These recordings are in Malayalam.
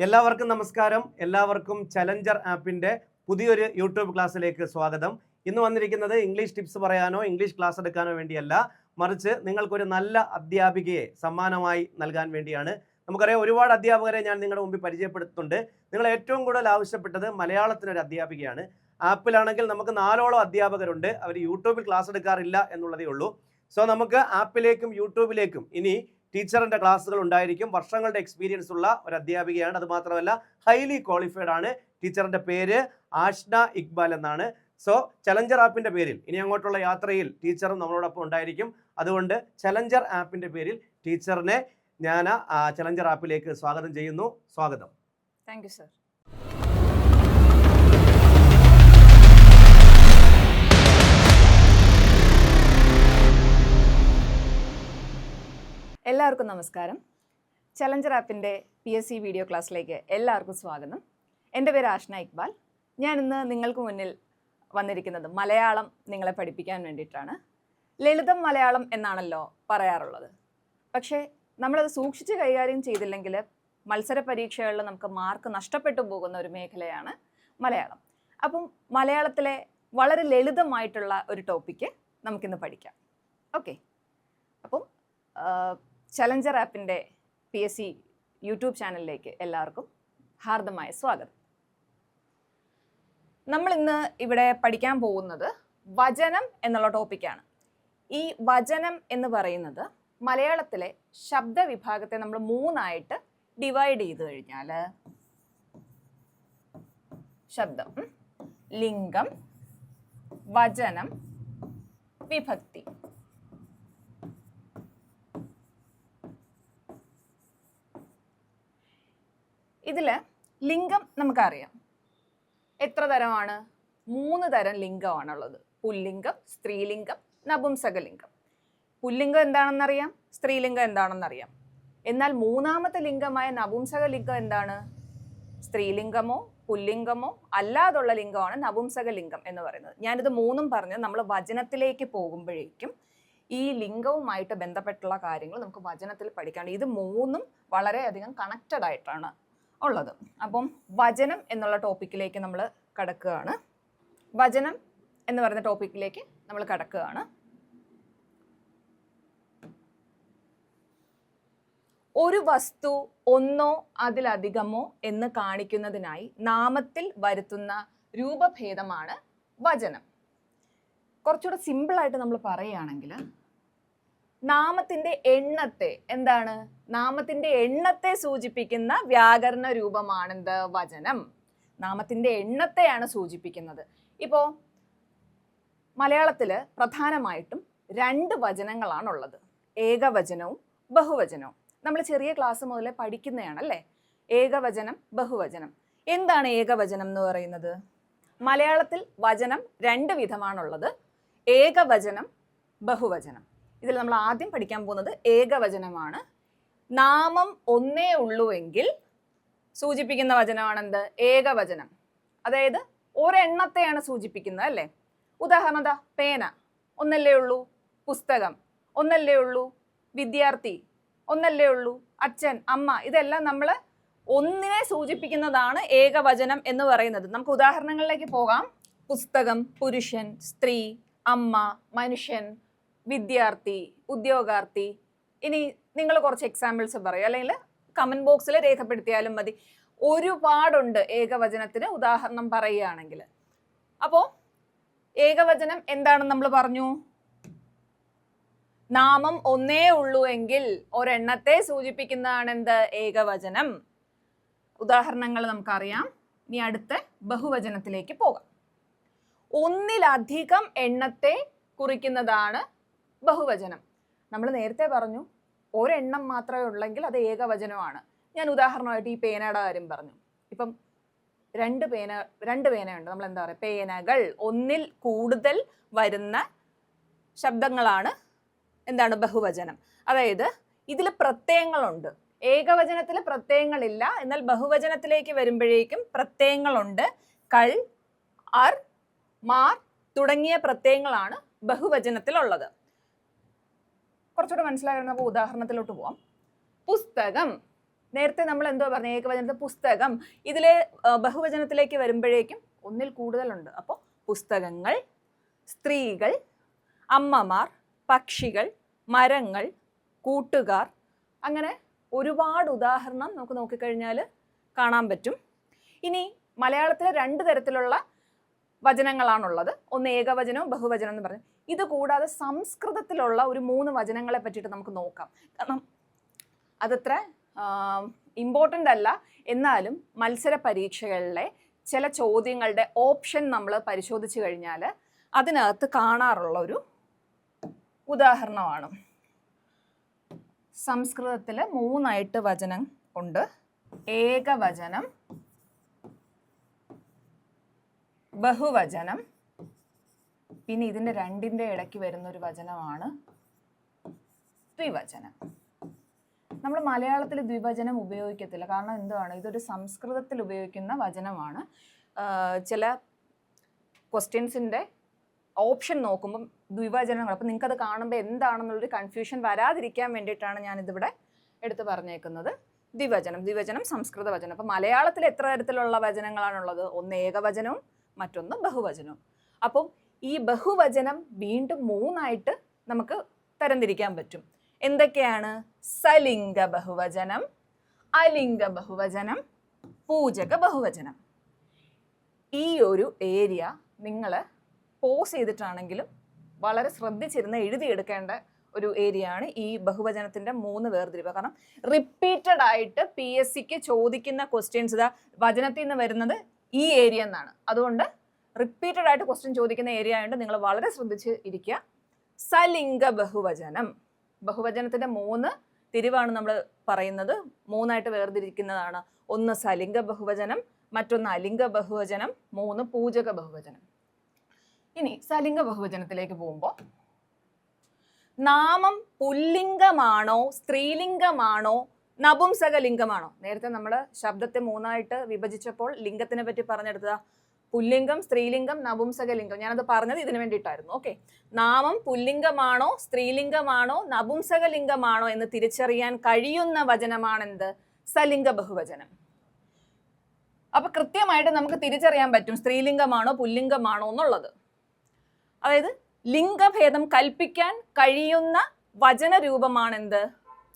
എല്ലാവർക്കും നമസ്കാരം. എല്ലാവർക്കും ചലഞ്ചർ ആപ്പിൻ്റെ പുതിയൊരു യൂട്യൂബ് ക്ലാസ്സിലേക്ക് സ്വാഗതം. ഇന്ന് വന്നിരിക്കുന്നത് ഇംഗ്ലീഷ് ടിപ്സ് പറയാനോ ഇംഗ്ലീഷ് ക്ലാസ് എടുക്കാനോ വേണ്ടിയല്ല, മറിച്ച് നിങ്ങൾക്കൊരു നല്ല അധ്യാപികയെ സമ്മാനമായി നൽകാൻ വേണ്ടിയാണ്. നമുക്കറിയാം, ഒരുപാട് അധ്യാപകരെ ഞാൻ നിങ്ങളുടെ മുമ്പിൽ പരിചയപ്പെടുത്തുന്നുണ്ട്. നിങ്ങൾ ഏറ്റവും കൂടുതൽ ആവശ്യപ്പെട്ടത് മലയാളത്തിനൊരു അധ്യാപികയാണ്. ആപ്പിലാണെങ്കിൽ നമുക്ക് 4ഓളം അധ്യാപകരുണ്ട്. അവർ യൂട്യൂബിൽ ക്ലാസ് എടുക്കാറില്ല എന്നുള്ളതേ ഉള്ളൂ. സോ നമുക്ക് ആപ്പിലേക്കും യൂട്യൂബിലേക്കും ഇനി ടീച്ചറിൻ്റെ ക്ലാസ്സുകൾ ഉണ്ടായിരിക്കും. വർഷങ്ങളുടെ എക്സ്പീരിയൻസ് ഉള്ള ഒരു അധ്യാപികയാണ്. അതുമാത്രമല്ല ഹൈലി ക്വാളിഫൈഡ് ആണ്. ടീച്ചറിൻ്റെ പേര് ആഷ്ന ഇക്ബാൽ എന്നാണ്. സോ ചലഞ്ചർ ആപ്പിൻ്റെ പേരിൽ ഇനി അങ്ങോട്ടുള്ള യാത്രയിൽ ടീച്ചറും നമ്മളോടൊപ്പം ഉണ്ടായിരിക്കും. അതുകൊണ്ട് ചലഞ്ചർ ആപ്പിൻ്റെ പേരിൽ ടീച്ചറിനെ ഞാൻ ചലഞ്ചർ ആപ്പിലേക്ക് സ്വാഗതം ചെയ്യുന്നു. സ്വാഗതം. Thank you sir. എല്ലാവർക്കും നമസ്കാരം. ചലഞ്ചർ ആപ്പിൻ്റെ PSC വീഡിയോ ക്ലാസ്സിലേക്ക് എല്ലാവർക്കും സ്വാഗതം. എൻ്റെ പേര് ആഷ്ന ഇക്ബാൽ. ഞാനിന്ന് നിങ്ങൾക്ക് മുന്നിൽ വന്നിരിക്കുന്നത് മലയാളം നിങ്ങളെ പഠിപ്പിക്കാൻ വേണ്ടിയിട്ടാണ്. ലളിതം മലയാളം എന്നാണല്ലോ പറയാറുള്ളത്. പക്ഷേ നമ്മളത് സൂക്ഷിച്ച് കൈകാര്യം ചെയ്തില്ലെങ്കിൽ മത്സര പരീക്ഷകളിൽ നമുക്ക് മാർക്ക് നഷ്ടപ്പെട്ടു പോകുന്ന ഒരു മേഖലയാണ് മലയാളം. അപ്പം മലയാളത്തിലെ വളരെ ലളിതമായിട്ടുള്ള ഒരു ടോപ്പിക്ക് നമുക്കിന്ന് പഠിക്കാം. ഓക്കെ, അപ്പം ചലഞ്ചർ ആപ്പിൻ്റെ PSC യൂട്യൂബ് ചാനലിലേക്ക് എല്ലാവർക്കും ഹാർദമായ സ്വാഗതം. നമ്മൾ ഇന്ന് ഇവിടെ പഠിക്കാൻ പോകുന്നത് വചനം എന്നുള്ള ടോപ്പിക്കാണ്. ഈ വചനം എന്ന് പറയുന്നത് മലയാളത്തിലെ ശബ്ദ വിഭാഗത്തെ നമ്മൾ 3ആയിട്ട് ഡിവൈഡ് ചെയ്ത് കഴിഞ്ഞാൽ ശബ്ദം, ലിംഗം, വചനം, വിഭക്തി. ഇതിൽ ലിംഗം നമുക്കറിയാം എത്ര തരമാണ്. 3 തരം ലിംഗമാണുള്ളത്. പുല്ലിംഗം, സ്ത്രീലിംഗം, നപുംസകലിംഗം. പുല്ലിംഗം എന്താണെന്നറിയാം, സ്ത്രീലിംഗം എന്താണെന്നറിയാം. എന്നാൽ 3ാമത്തെ ലിംഗമായ നപുംസകലിംഗം എന്താണ്? സ്ത്രീലിംഗമോ പുല്ലിംഗമോ അല്ലാതുള്ള ലിംഗമാണ് നപുംസകലിംഗം എന്ന് പറയുന്നത്. ഞാനിത് 3ഉം പറഞ്ഞ് നമ്മൾ വചനത്തിലേക്ക് പോകുമ്പോഴേക്കും ഈ ലിംഗവുമായിട്ട് ബന്ധപ്പെട്ടുള്ള കാര്യങ്ങൾ നമുക്ക് വചനത്തിൽ പഠിക്കാനുണ്ട്. ഇത് 3ഉം വളരെയധികം കണക്റ്റഡ് ആയിട്ടാണ് ഉള്ളത്. അപ്പം വചനം എന്നുള്ള ടോപ്പിക്കിലേക്ക് നമ്മൾ കടക്കുകയാണ്. വചനം എന്ന് പറയുന്ന ടോപ്പിക്കിലേക്ക് നമ്മൾ കടക്കുകയാണ്. ഒരു വസ്തു ഒന്നോ അതിലധികമോ എന്ന് കാണിക്കുന്നതിനായി നാമത്തിൽ വരുത്തുന്ന രൂപഭേദമാണ് വചനം. കുറച്ചുകൂടെ സിമ്പിളായിട്ട് നമ്മൾ പറയുകയാണെങ്കിൽ നാമത്തിൻ്റെ എണ്ണത്തെ എന്താണ്? നാമത്തിൻ്റെ എണ്ണത്തെ സൂചിപ്പിക്കുന്ന വ്യാകരണ രൂപമാണെന്ത്? വചനം. നാമത്തിൻ്റെ എണ്ണത്തെയാണ് സൂചിപ്പിക്കുന്നത്. ഇപ്പോൾ മലയാളത്തിൽ പ്രധാനമായിട്ടും 2 വചനങ്ങളാണുള്ളത്, ഏകവചനവും ബഹുവചനവും. നമ്മൾ ചെറിയ ക്ലാസ് മുതലേ പഠിക്കുന്നതാണല്ലേ ഏകവചനം, ബഹുവചനം. എന്താണ് ഏകവചനം എന്ന് പറയുന്നത്? മലയാളത്തിൽ വചനം 2 വിധമാണുള്ളത്, ഏകവചനം, ബഹുവചനം. ഇതിൽ നമ്മൾ ആദ്യം പഠിക്കാൻ പോകുന്നത് ഏകവചനമാണ്. നാമം ഒന്നേ ഉള്ളൂവെങ്കിൽ സൂചിപ്പിക്കുന്ന വചനമാണെന്ത്? ഏകവചനം. അതായത് ഒരെണ്ണത്തെയാണ് സൂചിപ്പിക്കുന്നത് അല്ലേ. ഉദാഹരണം എന്താ? പേന ഒന്നല്ലേ ഉള്ളൂ, പുസ്തകം ഒന്നല്ലേ ഉള്ളൂ, വിദ്യാർത്ഥി ഒന്നല്ലേ ഉള്ളൂ, അച്ഛൻ, അമ്മ, ഇതെല്ലാം നമ്മൾ ഒന്നിനെ സൂചിപ്പിക്കുന്നതാണ് ഏകവചനം എന്ന് പറയുന്നത്. നമുക്ക് ഉദാഹരണങ്ങളിലേക്ക് പോകാം. പുസ്തകം, പുരുഷൻ, സ്ത്രീ, അമ്മ, മനുഷ്യൻ, വിദ്യാർത്ഥി, ഉദ്യോഗാർത്ഥി. ഇനി നിങ്ങൾ കുറച്ച് എക്സാമ്പിൾസ് പറയും, അല്ലെങ്കിൽ കമൻറ്റ് ബോക്സിൽ രേഖപ്പെടുത്തിയാലും മതി. ഒരുപാടുണ്ട് ഏകവചനത്തിന് ഉദാഹരണം പറയുകയാണെങ്കിൽ. അപ്പോൾ ഏകവചനം എന്താണെന്ന് നമ്മൾ പറഞ്ഞു. നാമം ഒന്നേ ഉള്ളൂ എങ്കിൽ ഒരെണ്ണത്തെ സൂചിപ്പിക്കുന്നതാണ് എന്ത്? ഏകവചനം. ഉദാഹരണങ്ങൾ നമുക്കറിയാം. ഇനി അടുത്ത ബഹുവചനത്തിലേക്ക് പോകാം. ഒന്നിലധികം എണ്ണത്തെ കുറിക്കുന്നതാണ് ബഹുവചനം. നമ്മൾ നേരത്തെ പറഞ്ഞു ഒരെണ്ണം മാത്രമേ ഉള്ളെങ്കിൽ അത് ഏകവചനമാണ്. ഞാൻ ഉദാഹരണമായിട്ട് ഈ പേനയുടെ കാര്യം പറഞ്ഞു. ഇപ്പം 2 പേനയുണ്ട്. നമ്മൾ എന്താ പറയുക? പേനകൾ. ഒന്നിൽ കൂടുതൽ വരുന്ന ശബ്ദങ്ങളാണ് എന്താണ്? ബഹുവചനം. അതായത് ഇതിൽ പ്രത്യയങ്ങളുണ്ട്. ഏകവചനത്തിൽ പ്രത്യയങ്ങളില്ല, എന്നാൽ ബഹുവചനത്തിലേക്ക് വരുമ്പോഴേക്കും പ്രത്യയങ്ങളുണ്ട്. കൾ, അർ, മാർ തുടങ്ങിയ പ്രത്യയങ്ങളാണ് ബഹുവചനത്തിലുള്ളത്. കുറച്ചുകൂടെ മനസ്സിലാക്കാൻ നമുക്ക് ഉദാഹരണത്തിലോട്ട് പോവാം. പുസ്തകം നേരത്തെ നമ്മൾ എന്തോ പറഞ്ഞു, ഏകവചനത്തെ പുസ്തകം. ഇതിലെ ബഹുവചനത്തിലേക്ക് വരുമ്പോഴേക്കും ഒന്നിൽ കൂടുതലുണ്ട്. അപ്പോൾ പുസ്തകങ്ങൾ, സ്ത്രീകൾ, അമ്മമാർ, പക്ഷികൾ, മരങ്ങൾ, കൂട്ടുകാർ, അങ്ങനെ ഒരുപാട് ഉദാഹരണം നമുക്ക് നോക്കിക്കഴിഞ്ഞാൽ കാണാൻ പറ്റും. ഇനി മലയാളത്തിലെ 2 തരത്തിലുള്ള വചനങ്ങളാണുള്ളത്. ഒന്ന് ഏകവചനവും ബഹുവചനം എന്ന് പറഞ്ഞു. ഇത് കൂടാതെ സംസ്കൃതത്തിലുള്ള ഒരു 3 വചനങ്ങളെ പറ്റിയിട്ട് നമുക്ക് നോക്കാം. കാരണം അതത്ര ഇമ്പോർട്ടൻ്റ് അല്ല, എന്നാലും മത്സര പരീക്ഷകളിലെ ചില ചോദ്യങ്ങളുടെ ഓപ്ഷൻ നമ്മൾ പരിശോധിച്ച് കഴിഞ്ഞാൽ അതിനകത്ത് കാണാറുള്ള ഒരു ഉദാഹരണമാണ്. സംസ്കൃതത്തിൽ 3 വചനം ഉണ്ട്. ഏകവചനം, ബഹുവചനം, പിന്നെ ഇതിൻ്റെ 2ൻ്റെ ഇടയ്ക്ക് വരുന്നൊരു വചനമാണ് ദ്വിവചനം. നമ്മൾ മലയാളത്തിൽ ദ്വിവചനം ഉപയോഗിക്കത്തില്ല. കാരണം എന്താണ്, ഇതൊരു സംസ്കൃതത്തിൽ ഉപയോഗിക്കുന്ന വചനമാണ്. ചില ക്വസ്റ്റ്യൻസിൻ്റെ ഓപ്ഷൻ നോക്കുമ്പം ദ്വിവചനങ്ങൾ, അപ്പം നിങ്ങൾക്കത് കാണുമ്പോൾ എന്താണെന്നുള്ളൊരു കൺഫ്യൂഷൻ വരാതിരിക്കാൻ വേണ്ടിയിട്ടാണ് ഞാനിതിവിടെ എടുത്ത് പറഞ്ഞേക്കുന്നത്. ദ്വിവചനം സംസ്കൃത വചനം. അപ്പം മലയാളത്തിൽ എത്ര തരത്തിലുള്ള വചനങ്ങളാണുള്ളത്? ഒന്ന് ഏകവചനവും മറ്റൊന്ന് ബഹുവചനവും. അപ്പം ഈ ബഹുവചനം വീണ്ടും 3 നമുക്ക് തരംതിരിക്കാൻ പറ്റും. എന്തൊക്കെയാണ്? സലിംഗ ബഹുവചനം, അലിംഗ ബഹുവചനം, പൂജക ബഹുവചനം. ഈ ഒരു ഏരിയ നിങ്ങൾ പോസ് ചെയ്തിട്ടാണെങ്കിലും വളരെ ശ്രദ്ധിച്ചിരുന്ന് എഴുതിയെടുക്കേണ്ട ഒരു ഏരിയ ആണ് ഈ ബഹുവചനത്തിൻ്റെ 3 വേർതിരിവ്. കാരണം റിപ്പീറ്റഡ് ആയിട്ട് PSCക്ക് ചോദിക്കുന്ന ക്വസ്റ്റ്യൻസ് ഇതാ വചനത്തിൽ നിന്ന് വരുന്നത് ഈ ഏരിയ എന്നാണ്. അതുകൊണ്ട് റിപ്പീറ്റഡ് ആയിട്ട് ക്വസ്റ്റ്യൻ ചോദിക്കുന്ന ഏരിയ ആയതുകൊണ്ട് നിങ്ങൾ വളരെ ശ്രദ്ധിച്ച് ഇരിക്കുക. സലിംഗ ബഹുവചനം, ബഹുവചനത്തിൻ്റെ 3 തിരിവാണ് നമ്മൾ പറയുന്നത്. 3 വേർതിരിക്കുന്നതാണ്. ഒന്ന് സലിംഗ ബഹുവചനം, മറ്റൊന്ന് അലിംഗ ബഹുവചനം, 3 പൂജക ബഹുവചനം. ഇനി സലിംഗ ബഹുവചനത്തിലേക്ക് പോകുമ്പോൾ നാമം പുല്ലിംഗമാണോ സ്ത്രീലിംഗമാണോ നപുംസകലിംഗമാണോ? നേരത്തെ നമ്മൾ ശബ്ദത്തെ 3 വിഭജിച്ചപ്പോൾ ലിംഗത്തിനെ പറ്റി പറഞ്ഞെടുത്തതാ പുല്ലിംഗം, സ്ത്രീലിംഗം, നപുംസകലിംഗം. ഞാനത് പറഞ്ഞത് ഇതിനു വേണ്ടിയിട്ടായിരുന്നു. ഓക്കെ, നാമം പുല്ലിംഗമാണോ സ്ത്രീലിംഗമാണോ നപുംസകലിംഗമാണോ എന്ന് തിരിച്ചറിയാൻ കഴിയുന്ന വചനമാണെന്ത്? സലിംഗ ബഹുവചനം. അപ്പൊ കൃത്യമായിട്ട് നമുക്ക് തിരിച്ചറിയാൻ പറ്റും സ്ത്രീലിംഗമാണോ പുല്ലിംഗമാണോ എന്നുള്ളത്. അതായത് ലിംഗഭേദം കൽപ്പിക്കാൻ കഴിയുന്ന വചനരൂപമാണെന്ത്?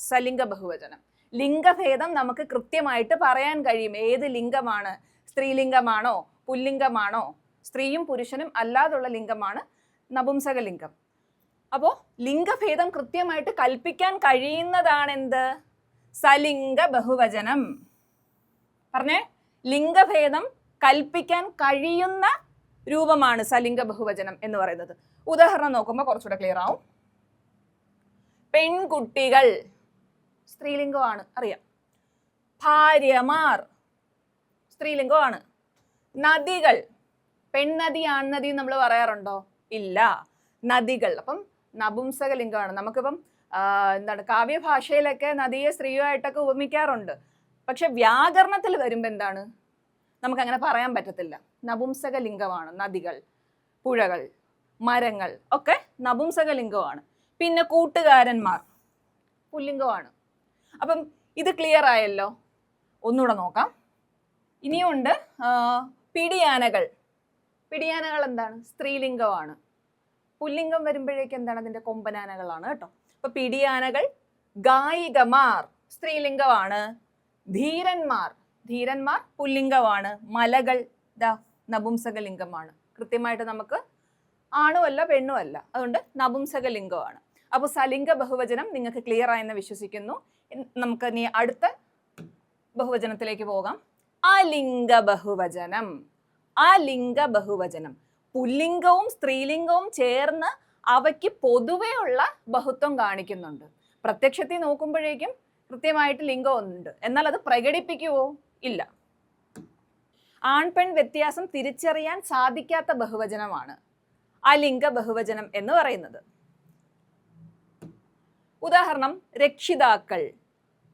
സലിംഗ ബഹുവചനം. ലിംഗഭേദം നമുക്ക് കൃത്യമായിട്ട് പറയാൻ കഴിയും. ഏത് ലിംഗമാണ്? സ്ത്രീലിംഗമാണോ പുല്ലിംഗമാണോ? സ്ത്രീയും പുരുഷനും അല്ലാതുള്ള ലിംഗമാണ് നപുംസകലിംഗം. അപ്പോൾ ലിംഗഭേദം കൃത്യമായിട്ട് കൽപ്പിക്കാൻ കഴിയുന്നതാണെന്ത്? സലിംഗ ബഹുവചനം. പറഞ്ഞേ, ലിംഗഭേദം കൽപ്പിക്കാൻ കഴിയുന്ന രൂപമാണ് സലിംഗ ബഹുവചനം എന്ന് പറയുന്നത്. ഉദാഹരണം നോക്കുമ്പോൾ കുറച്ചുകൂടെ ക്ലിയർ ആവും. പെൺകുട്ടികൾ സ്ത്രീലിംഗമാണ്, അറിയാം. ഭാര്യമാർ സ്ത്രീലിംഗമാണ്. നദികൾ, പെണ്ണതി ആൺനദി നമ്മൾ പറയാറുണ്ടോ? ഇല്ല, നദികൾ. അപ്പം നപുംസകലിംഗമാണ്. നമുക്കിപ്പം എന്താണ് കാവ്യഭാഷയിലൊക്കെ നദിയെ സ്ത്രീയുമായിട്ടൊക്കെ ഉപമിക്കാറുണ്ട്. പക്ഷെ വ്യാകരണത്തിൽ വരുമ്പോൾ എന്താണ്, നമുക്കങ്ങനെ പറയാൻ പറ്റത്തില്ല. നപുംസകലിംഗമാണ്. നദികൾ, പുഴകൾ, മരങ്ങൾ ഒക്കെ നപുംസകലിംഗമാണ്. പിന്നെ കൂട്ടുകാരന്മാർ പുല്ലിംഗമാണ്. അപ്പം ഇത് ക്ലിയർ ആയല്ലോ. ഒന്നുകൂടെ നോക്കാം. ഇനിയുണ്ട് പിടിയാനകൾ. പിടിയാനകൾ എന്താണ്? സ്ത്രീലിംഗമാണ്. പുല്ലിംഗം വരുമ്പോഴേക്ക് എന്താണ്? അതിൻ്റെ കൊമ്പനാനകളാണ് കേട്ടോ. അപ്പൊ പിടിയാനകൾ. ഗായികമാർ സ്ത്രീലിംഗമാണ്. ധീരന്മാർ, ധീരന്മാർ പുല്ലിംഗമാണ്. മലകൾ നപുംസകലിംഗമാണ്. കൃത്യമായിട്ട് നമുക്ക് ആണുമല്ല പെണ്ണുമല്ല, അതുകൊണ്ട് നപുംസകലിംഗമാണ്. അപ്പോൾ സലിംഗ ബഹുവചനം നിങ്ങൾക്ക് ക്ലിയർ ആയെന്ന് വിശ്വസിക്കുന്നു. നമുക്ക് ഇനി അടുത്ത ബഹുവചനത്തിലേക്ക് പോകാം. അലിംഗ ബഹുവചനം. അലിംഗ ബഹുവചനം പുല്ലിംഗവും സ്ത്രീലിംഗവും ചേർന്ന് അവയ്ക്ക് പൊതുവെയുള്ള ബഹുത്വം കാണിക്കുന്നുണ്ട്. പ്രത്യക്ഷത്തിൽ നോക്കുമ്പോഴേക്കും കൃത്യമായിട്ട് ലിംഗം ഉണ്ട്, എന്നാൽ അത് പ്രകടിപ്പിക്കുവോ? ഇല്ല. ആൺപെൺ വ്യത്യാസം തിരിച്ചറിയാൻ സാധിക്കാത്ത ബഹുവചനമാണ് അലിംഗ ബഹുവചനം എന്ന് പറയുന്നത്. ഉദാഹരണം, രക്ഷിതാക്കൾ.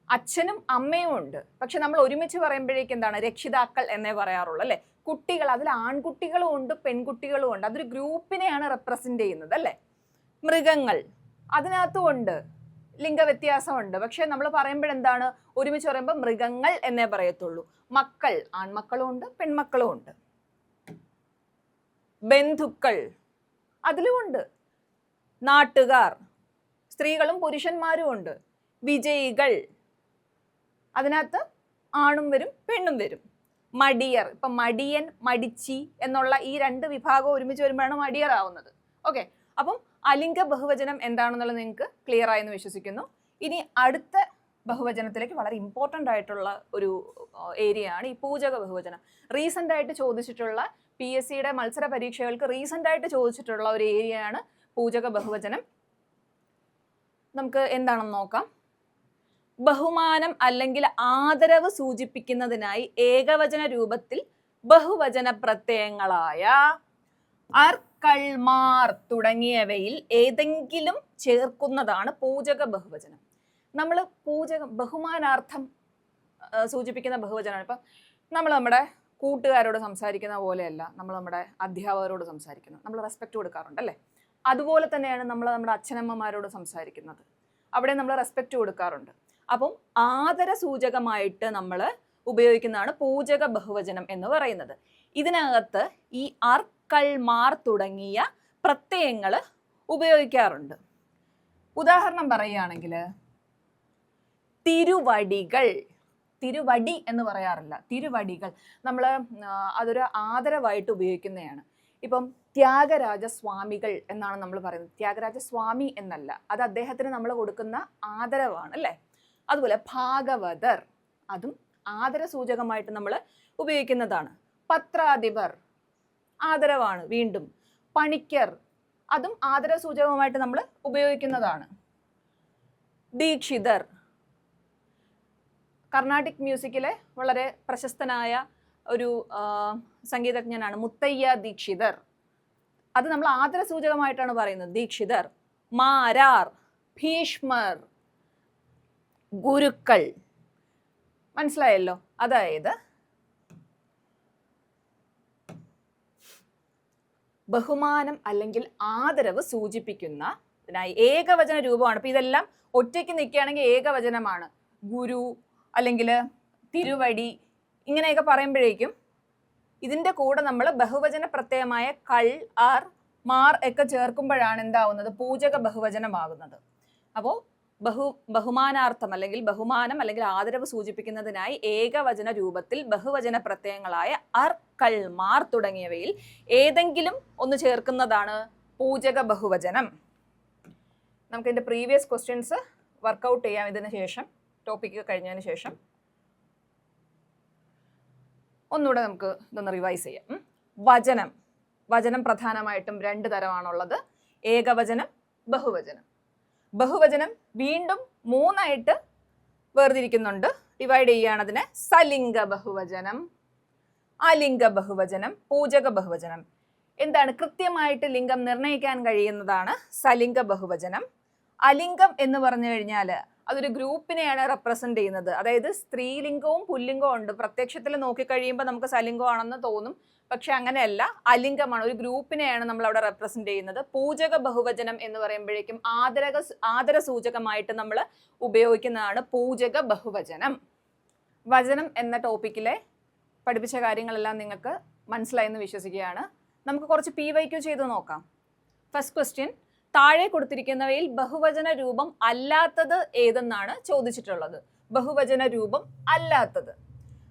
അച്ഛനും അമ്മയും ഉണ്ട്, പക്ഷെ നമ്മൾ ഒരുമിച്ച് പറയുമ്പോഴേക്കും എന്താണ്? രക്ഷിതാക്കൾ എന്നേ പറയാറുള്ളൂ, അല്ലെ? കുട്ടികൾ, അതിൽ ആൺകുട്ടികളും ഉണ്ട് പെൺകുട്ടികളും ഉണ്ട്. അതൊരു ഗ്രൂപ്പിനെയാണ് റെപ്രസെന്റ് ചെയ്യുന്നത്, അല്ലെ? മൃഗങ്ങൾ, അതിനകത്തും ഉണ്ട് ലിംഗവ്യത്യാസമുണ്ട്. പക്ഷെ നമ്മൾ പറയുമ്പോഴെന്താണ്, ഒരുമിച്ച് പറയുമ്പോൾ മൃഗങ്ങൾ എന്നേ പറയത്തുള്ളൂ. മക്കൾ, ആൺമക്കളും ഉണ്ട് പെൺമക്കളും ഉണ്ട്. ബന്ധുക്കൾ, അതിലുമുണ്ട്. നാട്ടുകാർ, സ്ത്രീകളും പുരുഷന്മാരും ഉണ്ട്. വിജയികൾ, അതിനകത്ത് ആണും വരും പെണ്ണും വരും. മടിയർ, ഇപ്പൊ മടിയൻ, മടിച്ചി എന്നുള്ള ഈ രണ്ട് വിഭാഗം ഒരുമിച്ച് വരുമ്പോഴാണ് മടിയർ ആവുന്നത്. ഓക്കെ, അപ്പം അലിംഗ ബഹുവചനം എന്താണെന്നുള്ളത് നിങ്ങൾക്ക് ക്ലിയർ ആയെന്ന് വിശ്വസിക്കുന്നു. ഇനി അടുത്ത ബഹുവചനത്തിലേക്ക് വളരെ ഇമ്പോർട്ടൻ്റ് ആയിട്ടുള്ള ഒരു ഏരിയ ആണ് ഈ പൂജക ബഹുവചനം. റീസെൻ്റ് ആയിട്ട് ചോദിച്ചിട്ടുള്ള PSCയുടെ മത്സര പരീക്ഷകൾക്ക് റീസെൻ്റ് ആയിട്ട് ചോദിച്ചിട്ടുള്ള ഒരു ഏരിയ ആണ് പൂജക ബഹുവചനം. നമുക്ക് എന്താണെന്ന് നോക്കാം. ബഹുമാനം അല്ലെങ്കിൽ ആദരവ് സൂചിപ്പിക്കുന്നതിനായി ഏകവചന രൂപത്തിൽ ബഹുവചന പ്രത്യയങ്ങളായ അർ, കൾ, മാർ തുടങ്ങിയവയിൽ ഏതെങ്കിലും ചേർക്കുന്നതാണ് പൂജക ബഹുവചനം. നമ്മൾ ബഹുമാനാർത്ഥം സൂചിപ്പിക്കുന്ന ബഹുവചനമാണ്. ഇപ്പം നമ്മൾ നമ്മുടെ കൂട്ടുകാരോട് സംസാരിക്കുന്ന പോലെയല്ല നമ്മൾ നമ്മുടെ അധ്യാപകരോട് സംസാരിക്കുന്നത്. നമ്മൾ റെസ്പെക്റ്റ് കൊടുക്കാറുണ്ടല്ലേ? അതുപോലെ തന്നെയാണ് നമ്മൾ നമ്മുടെ അച്ഛനമ്മമാരോട് സംസാരിക്കുന്നത്. അവിടെ നമ്മൾ റെസ്പെക്റ്റ് കൊടുക്കാറുണ്ട്. അപ്പം ആദര സൂചകമായിട്ട് നമ്മൾ ഉപയോഗിക്കുന്നതാണ് പൂജക ബഹുവചനം എന്ന് പറയുന്നത്. ഇതിനകത്ത് ഈ അർ, കൾ, മാർ തുടങ്ങിയ പ്രത്യയങ്ങൾ ഉപയോഗിക്കാറുണ്ട്. ഉദാഹരണം പറയുകയാണെങ്കിൽ തിരുവടികൾ, തിരുവടി എന്ന് പറയാറില്ല, തിരുവടികൾ. നമ്മൾ അതൊരു ആദരവായിട്ട് ഉപയോഗിക്കുന്നതാണ്. ഇപ്പം ത്യാഗരാജസ്വാമികൾ എന്നാണ് നമ്മൾ പറയുന്നത്. ത്യാഗരാജസ്വാമി എന്നല്ല, അത് അദ്ദേഹത്തിന് നമ്മൾ കൊടുക്കുന്ന ആദരവാണ് അല്ലേ? അതുപോലെ ഭാഗവതർ, അതും ആദര സൂചകമായിട്ട് നമ്മൾ ഉപയോഗിക്കുന്നതാണ്. പത്രാധിപർ ആദരവാണ്. വീണ്ടും പണിക്കർ, അതും ആദര സൂചകമായിട്ട് നമ്മൾ ഉപയോഗിക്കുന്നതാണ്. ദീക്ഷിതർ, കർണാട്ടിക് മ്യൂസിക്കിലെ വളരെ പ്രശസ്തനായ ഒരു സംഗീതജ്ഞനാണ് മുത്തയ്യ ദീക്ഷിതർ. അത് നമ്മൾ ആദര സൂചകമായിട്ടാണ് പറയുന്നത്, ദീക്ഷിതർ. മാരാർ, ഭീഷ്മർ, ഗുരുക്കൾ. മനസ്സിലായല്ലോ? അതായത് ബഹുമാനം അല്ലെങ്കിൽ ആദരവ് സൂചിപ്പിക്കുന്ന ഏകവചന രൂപമാണ്. ഇപ്പം ഇതെല്ലാം ഒറ്റയ്ക്ക് നിൽക്കുകയാണെങ്കിൽ ഏകവചനമാണ്. ഗുരു അല്ലെങ്കിൽ തിരുവടി ഇങ്ങനെയൊക്കെ പറയുമ്പോഴേക്കും ഇതിൻ്റെ കൂടെ നമ്മൾ ബഹുവചന പ്രത്യയമായ കൾ, ആർ, മാർ ഒക്കെ ചേർക്കുമ്പോഴാണ് എന്താവുന്നത്? പൂജക ബഹുവചനമാകുന്നത്. അപ്പോൾ ബഹുമാനാർത്ഥം അല്ലെങ്കിൽ ബഹുമാനം അല്ലെങ്കിൽ ആദരവ് സൂചിപ്പിക്കുന്നതിനായി ഏകവചന രൂപത്തിൽ ബഹുവചന പ്രത്യയങ്ങളായ അർ, കൾ, മാർ തുടങ്ങിയവയിൽ ഏതെങ്കിലും ഒന്ന് ചേർക്കുന്നതാണ് പൂജക ബഹുവചനം. നമുക്ക് ഇതിൻ്റെ പ്രീവിയസ് ക്വസ്റ്റ്യൻസ് വർക്കൗട്ട് ചെയ്യാം ഇതിന് ശേഷം, ടോപ്പിക്ക് കഴിഞ്ഞതിന് ശേഷം. ഒന്നുകൂടെ നമുക്ക് ഇതൊന്ന് റിവൈസ് ചെയ്യാം. വചനം, വചനം പ്രധാനമായിട്ടും രണ്ട് തരമാണുള്ളത്, ഏകവചനം, ബഹുവചനം. ബഹുവചനം വീണ്ടും മൂന്നായിട്ട് വേർതിരിക്കുന്നുണ്ട്, ഡിവൈഡ് ചെയ്യുകയാണ് അതിനെ. സലിംഗ ബഹുവചനം, അലിംഗ ബഹുവചനം, പൂജക ബഹുവചനം. എന്താണ്? കൃത്യമായിട്ട് ലിംഗം നിർണ്ണയിക്കാൻ കഴിയുന്നതാണ് സലിംഗ ബഹുവചനം. അലിംഗം എന്ന് പറഞ്ഞു കഴിഞ്ഞാൽ അതൊരു ഗ്രൂപ്പിനെയാണ് റെപ്രസെന്റ് ചെയ്യുന്നത്. അതായത് സ്ത്രീലിംഗവും പുല്ലിംഗവും ഉണ്ട്. പ്രത്യക്ഷത്തിൽ നോക്കിക്കഴിയുമ്പോൾ നമുക്ക് സലിംഗമാണെന്ന് തോന്നും, പക്ഷെ അങ്ങനെയല്ല, അലിംഗമാണ്. ഒരു ഗ്രൂപ്പിനെയാണ് നമ്മൾ അവിടെ റെപ്രസെന്റ് ചെയ്യുന്നത്. പൂജക ബഹുവചനം എന്ന് പറയുമ്പോഴേക്കും ആദര സൂചകമായിട്ട് നമ്മൾ ഉപയോഗിക്കുന്നതാണ് പൂജക ബഹുവചനം. വചനം എന്ന ടോപ്പിക്കിലെ പഠിപ്പിച്ച കാര്യങ്ങളെല്ലാം നിങ്ങൾക്ക് മനസ്സിലായെന്ന് വിശ്വസിക്കുകയാണ്. നമുക്ക് കുറച്ച് PYQ ചെയ്ത് നോക്കാം. ഫസ്റ്റ് ക്വസ്റ്റ്യൻ, താഴെ കൊടുത്തിരിക്കുന്നവയിൽ ബഹുവചന രൂപം അല്ലാത്തത് ഏതെന്നാണ് ചോദിച്ചിട്ടുള്ളത്. ബഹുവചന രൂപം അല്ലാത്തത്.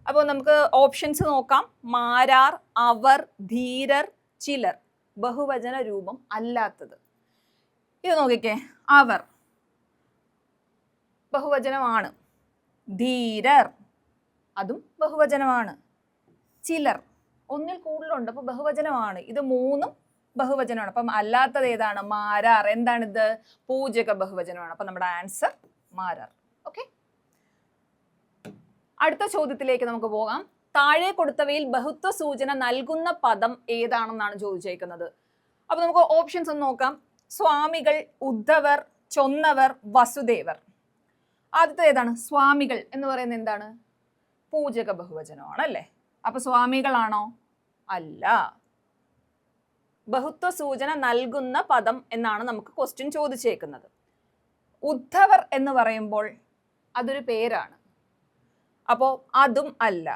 അപ്പോൾ നമുക്ക് ഓപ്ഷൻസ് നോക്കാം. മാരാർ, അവർ, ധീരർ, ചിലർ. ബഹുവചന രൂപം അല്ലാത്തത് ഇത് നോക്കിക്കേ. അവർ ബഹുവചനമാണ്. ധീരർ അതും ബഹുവചനമാണ്. ചിലർ ഒന്നിൽ കൂടുതലുണ്ട്, അപ്പോൾ ബഹുവചനമാണ്. ഇത് മൂന്നും ബഹുവചനമാണ്. അപ്പം അല്ലാത്തത് ഏതാണ്? മാരാർ. എന്താണിത്? പൂജക ബഹുവചനമാണ്. അപ്പം നമ്മുടെ ആൻസർ മാരാർ. ഓക്കെ, അടുത്ത ചോദ്യത്തിലേക്ക് നമുക്ക് പോകാം. താഴെ കൊടുത്തവയിൽ ബഹുത്വ സൂചന നൽകുന്ന പദം ഏതാണെന്നാണ് ചോദിച്ചേക്കുന്നത്. അപ്പൊ നമുക്ക് ഓപ്ഷൻസ് ഒന്ന് നോക്കാം. സ്വാമികൾ, ഉദ്ധവർ, ചൊന്നവർ, വസുദേവർ. ആദ്യത്തെ ഏതാണ്? സ്വാമികൾ എന്ന് പറയുന്നത് എന്താണ്? പൂജക ബഹുവചനമാണ് അല്ലേ? അപ്പൊ സ്വാമികളാണോ? അല്ല. ബഹുത്വ സൂചന നൽകുന്ന പദം എന്നാണ് നമുക്ക് ക്വസ്റ്റ്യൻ ചോദിച്ചേക്കുന്നത്. ഉദ്ധവർ എന്ന് പറയുമ്പോൾ അതൊരു പേരാണ്, അപ്പോൾ അതും അല്ല.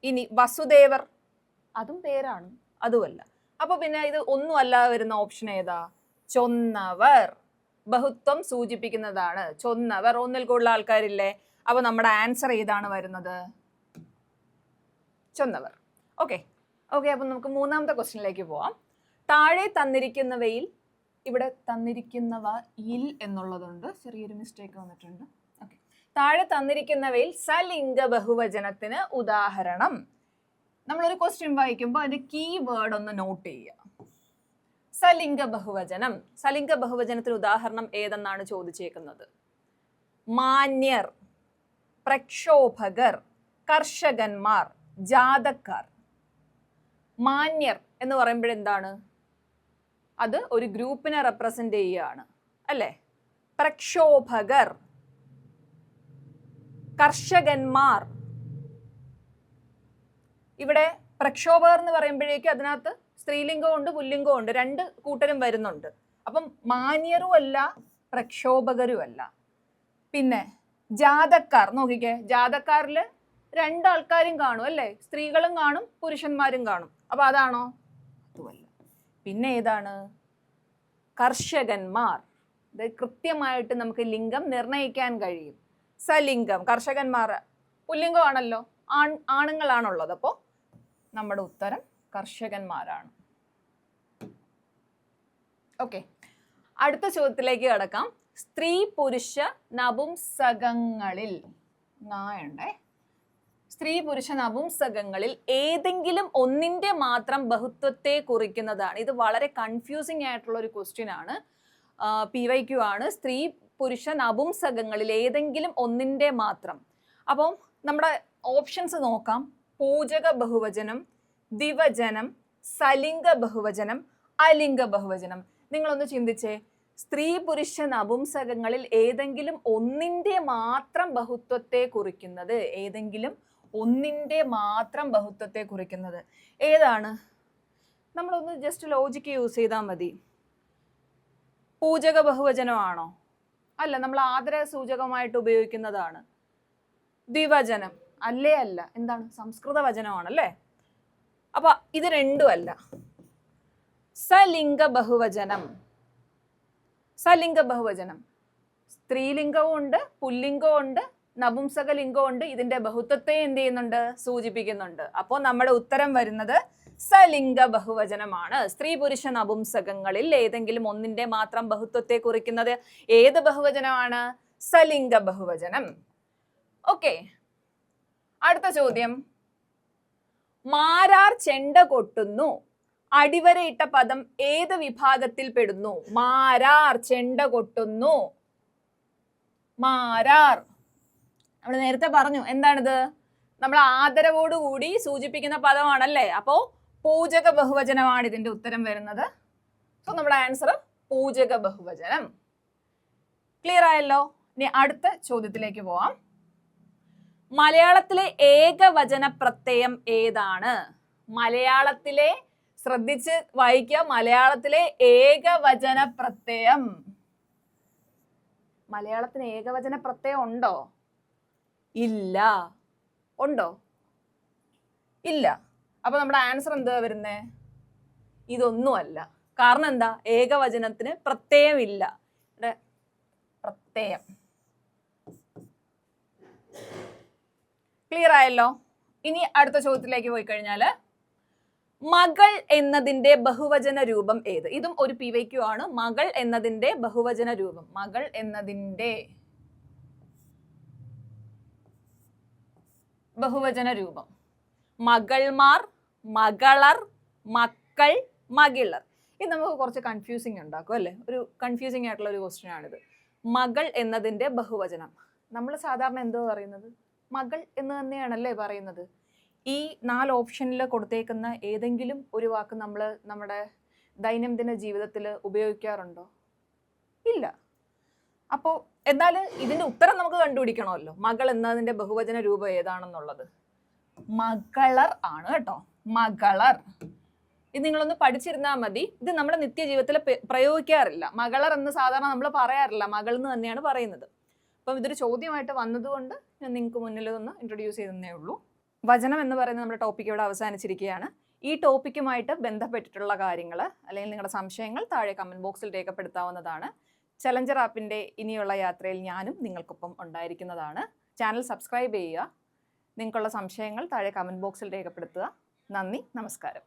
ഇനി വസുദേവർ, അതും പേരാണ്, അതുമല്ല. അപ്പൊ പിന്നെ ഇത് ഒന്നും അല്ലാതെ വരുന്ന ഓപ്ഷൻ ഏതാ? ചൊന്നവർ. ബഹുത്വം സൂചിപ്പിക്കുന്നതാണ് ചൊന്നവർ, ഒന്നിൽ കൂടുതൽ ആൾക്കാരില്ലേ. അപ്പൊ നമ്മുടെ ആൻസർ ഏതാണ് വരുന്നത്? ചൊന്നവർ. ഓക്കെ ഓക്കെ അപ്പൊ നമുക്ക് മൂന്നാമത്തെ ക്വസ്റ്റ്യനിലേക്ക് പോവാം. താഴെ തന്നിരിക്കുന്നവയിൽ, ഇവിടെ തന്നിരിക്കുന്നവ ഇൽ എന്നുള്ളതുണ്ട്, ചെറിയൊരു മിസ്റ്റേക്ക് വന്നിട്ടുണ്ട്. ഓക്കെ, താഴെ തന്നിരിക്കുന്നവയിൽ സലിംഗ ബഹുവചനത്തിന് ഉദാഹരണം. നമ്മളൊരു ക്വസ്റ്റ്യൻ വായിക്കുമ്പോൾ അതിന്റെ കീ വേർഡ് ഒന്ന് നോട്ട് ചെയ്യുക. സലിംഗ ബഹുവചനം, സലിംഗ ബഹുവചനത്തിന് ഉദാഹരണം ഏതെന്നാണ് ചോദിച്ചേക്കുന്നത്? മാന്യർ, പ്രക്ഷോഭകർ, കർഷകന്മാർ, ജാതക്കാർ. മാന്യർ എന്ന് പറയുമ്പോഴെന്താണ്? അത് ഒരു ഗ്രൂപ്പിനെ റെപ്രസെന്റ് ചെയ്യുകയാണ് അല്ലേ? പ്രക്ഷോഭകർ, കർഷകന്മാർ. ഇവിടെ പ്രക്ഷോഭകർ എന്ന് പറയുമ്പോഴേക്കും അതിനകത്ത് സ്ത്രീലിംഗവും ഉണ്ട് പുല്ലിംഗവും ഉണ്ട്, രണ്ട് കൂട്ടരും വരുന്നുണ്ട്. അപ്പം മാന്യരും അല്ല പ്രക്ഷോഭകരും അല്ല. പിന്നെ ജാതക്കാർ നോക്കിക്കേ, ജാതക്കാരിൽ രണ്ടാൾക്കാരും കാണും അല്ലേ? സ്ത്രീകളും കാണും പുരുഷന്മാരും കാണും. അപ്പൊ അതാണോ? അതുമല്ല. പിന്നെ ഏതാണ്? കർഷകന്മാർ. ഇത് കൃത്യമായിട്ട് നമുക്ക് ലിംഗം നിർണയിക്കാൻ കഴിയും. സലിംഗം, കർഷകന്മാർ പുല്ലിംഗമാണല്ലോ, ആണുങ്ങളാണുള്ളത്. അപ്പോൾ നമ്മുടെ ഉത്തരം കർഷകന്മാരാണ്. ഓക്കെ, അടുത്ത ചോദ്യത്തിലേക്ക് കടക്കാം. സ്ത്രീ പുരുഷ നപുംസകങ്ങളിൽ നായുണ്ടേ. സ്ത്രീ പുരുഷ നപുംസകങ്ങളിൽ ഏതെങ്കിലും ഒന്നിന്റെ മാത്രം ബഹുത്വത്തെ കുറിക്കുന്നതാണ്. ഇത് വളരെ കൺഫ്യൂസിങ് ആയിട്ടുള്ള ഒരു ക്വസ്റ്റ്യൻ ആണ്, PYQ ആണ്. സ്ത്രീ പുരുഷ നപുംസകങ്ങളിൽ ഏതെങ്കിലും ഒന്നിന്റെ മാത്രം. അപ്പം നമ്മുടെ ഓപ്ഷൻസ് നോക്കാം. പൂജക ബഹുവചനം, ദ്വിവചനം, സലിംഗ ബഹുവചനം, അലിംഗ ബഹുവചനം. നിങ്ങളൊന്ന് ചിന്തിച്ചേ, സ്ത്രീ പുരുഷ നപുംസകങ്ങളിൽ ഏതെങ്കിലും ഒന്നിന്റെ മാത്രം ബഹുത്വത്തെ കുറിക്കുന്നത്, ഏതെങ്കിലും ഒന്നിന്റെ മാത്രം ബഹുത്വത്തെ കുറിക്കുന്നത് ഏതാണ്? നമ്മളൊന്ന് ജസ്റ്റ് ലോജിക്ക് യൂസ് ചെയ്താൽ മതി. പൂജക ബഹുവചനമാണോ? അല്ല, നമ്മൾ ആദര സൂചകമായിട്ട് ഉപയോഗിക്കുന്നതാണ്. ദ്വിവചനം അല്ലേ? അല്ല. എന്താണ്? സംസ്കൃത വചനമാണല്ലേ. അപ്പൊ ഇത് രണ്ടും അല്ല. സലിംഗ ബഹുവചനം, സലിംഗ ബഹുവചനം സ്ത്രീലിംഗവും ഉണ്ട് പുല്ലിംഗവും ഉണ്ട് നപുംസകലിംഗവും ഉണ്ട്. ഇതിന്റെ ബഹുത്വത്തെ എന്ത് ചെയ്യുന്നുണ്ട്? സൂചിപ്പിക്കുന്നുണ്ട്. അപ്പോൾ നമ്മുടെ ഉത്തരം വരുന്നത് സലിംഗ ബഹുവചനമാണ്. സ്ത്രീ പുരുഷ നപുംസകങ്ങളിൽ ഏതെങ്കിലും ഒന്നിന്റെ മാത്രം ബഹുത്വത്തെ കുറിക്കുന്നത് ഏത് ബഹുവചനമാണ്? സലിംഗ ബഹുവചനം. ഓക്കെ, അടുത്ത ചോദ്യം. മാരാർ ചെണ്ട കൊട്ടുന്നു, അടിവരയിട്ട പദം ഏത് വിഭാഗത്തിൽ പെടുന്നു? മാരാർ ചെണ്ട കൊട്ടുന്നു. മാരാർ നമ്മൾ നേരത്തെ പറഞ്ഞു, എന്താണിത്? നമ്മൾ ആദരവോടുകൂടി സൂചിപ്പിക്കുന്ന പദമാണല്ലേ. അപ്പോ പൂജക ബഹുവചനമാണ് ഇതിന്റെ ഉത്തരം വരുന്നത്. സോ നമ്മുടെ ആൻസർ പൂജക ബഹുവചനം. ക്ലിയർ ആയല്ലോ? ഇനി അടുത്ത ചോദ്യത്തിലേക്ക് പോവാം. മലയാളത്തിലെ ഏകവചന പ്രത്യയം ഏതാണ്? മലയാളത്തിലെ, ശ്രദ്ധിച്ച് വായിക്കുക, മലയാളത്തിലെ ഏകവചന പ്രത്യയം. മലയാളത്തിന് ഏകവചന പ്രത്യയം ഉണ്ടോ? ഇല്ല. ഉണ്ടോ? ഇല്ല. അപ്പൊ നമ്മുടെ ആൻസർ എന്താ വരുന്നേ? ഇതൊന്നുമല്ല. കാരണം എന്താ? ഏകവചനത്തിന് പ്രത്യയം ഇല്ല. പ്രത്യയം. ക്ലിയർ ആയല്ലോ? ഇനി അടുത്ത ചോദ്യത്തിലേക്ക് പോയി കഴിഞ്ഞാല്, മകൾ എന്നതിന്റെ ബഹുവചന രൂപം ഏത്? ഇതും ഒരു PYQ ആണ്. മകൾ എന്നതിന്റെ ബഹുവചന രൂപം. മകൾ എന്നതിന്റെ ബഹുവചന രൂപം. മകൾമാർ, മകളർ, മക്കൾ, മകിളർ. ഇത് നമുക്ക് കുറച്ച് കൺഫ്യൂസിങ് ഉണ്ടാക്കും അല്ലേ? ഒരു കൺഫ്യൂസിങ് ആയിട്ടുള്ള ഒരു ക്വസ്റ്റ്യൻ ആണിത്. മകൾ എന്നതിന്റെ ബഹുവചനം. നമ്മൾ സാധാരണ എന്തോ പറയുന്നത്? മകൾ എന്ന് തന്നെയാണല്ലേ പറയുന്നത്. ഈ 4 ഓപ്ഷനിൽ കൊടുത്തേക്കുന്ന ഏതെങ്കിലും ഒരു വാക്ക് നമ്മൾ നമ്മുടെ ദൈനംദിന ജീവിതത്തിൽ ഉപയോഗിക്കാറുണ്ടോ? ഇല്ല. അപ്പോൾ എന്നാൽ ഇതിന്റെ ഉത്തരം നമുക്ക് കണ്ടുപിടിക്കണമല്ലോ. മകൾ എന്നതിന്റെ ബഹുവചന രൂപം ഏതാണെന്നുള്ളത്. മകളർ ആണ് കേട്ടോ. മകളർ. ഇത് നിങ്ങളൊന്ന് പഠിച്ചിരുന്നാൽ മതി. ഇത് നമ്മുടെ നിത്യജീവിതത്തിൽ പ്രയോഗിക്കാറില്ല. മകളർ എന്ന് സാധാരണ നമ്മൾ പറയാറില്ല, മകൾ എന്ന് തന്നെയാണ് പറയുന്നത്. അപ്പം ഇതൊരു ചോദ്യമായിട്ട് വന്നതുകൊണ്ട് ഞാൻ നിങ്ങൾക്ക് മുന്നിൽ ഒന്ന് ഇൻട്രൊഡ്യൂസ് ചെയ്തേ ഉള്ളൂ. വചനം എന്ന് പറയുന്ന നമ്മുടെ ടോപ്പിക്ക് ഇവിടെ അവസാനിച്ചിരിക്കുകയാണ്. ഈ ടോപ്പിക്കുമായിട്ട് ബന്ധപ്പെട്ടിട്ടുള്ള കാര്യങ്ങൾ അല്ലെങ്കിൽ നിങ്ങളുടെ സംശയങ്ങൾ താഴെ കമൻറ്റ് ബോക്സിൽ രേഖപ്പെടുത്താവുന്നതാണ്. ചലഞ്ചർ ആപ്പിൻ്റെ ഇനിയുള്ള യാത്രയിൽ ഞാനും നിങ്ങൾക്കൊപ്പം ഉണ്ടായിരിക്കുന്നതാണ്. ചാനൽ സബ്സ്ക്രൈബ് ചെയ്യുക. നിങ്ങൾക്കുള്ള സംശയങ്ങൾ താഴെ കമൻറ്റ് ബോക്സിൽ രേഖപ്പെടുത്തുക. നന്ദി, നമസ്കാരം.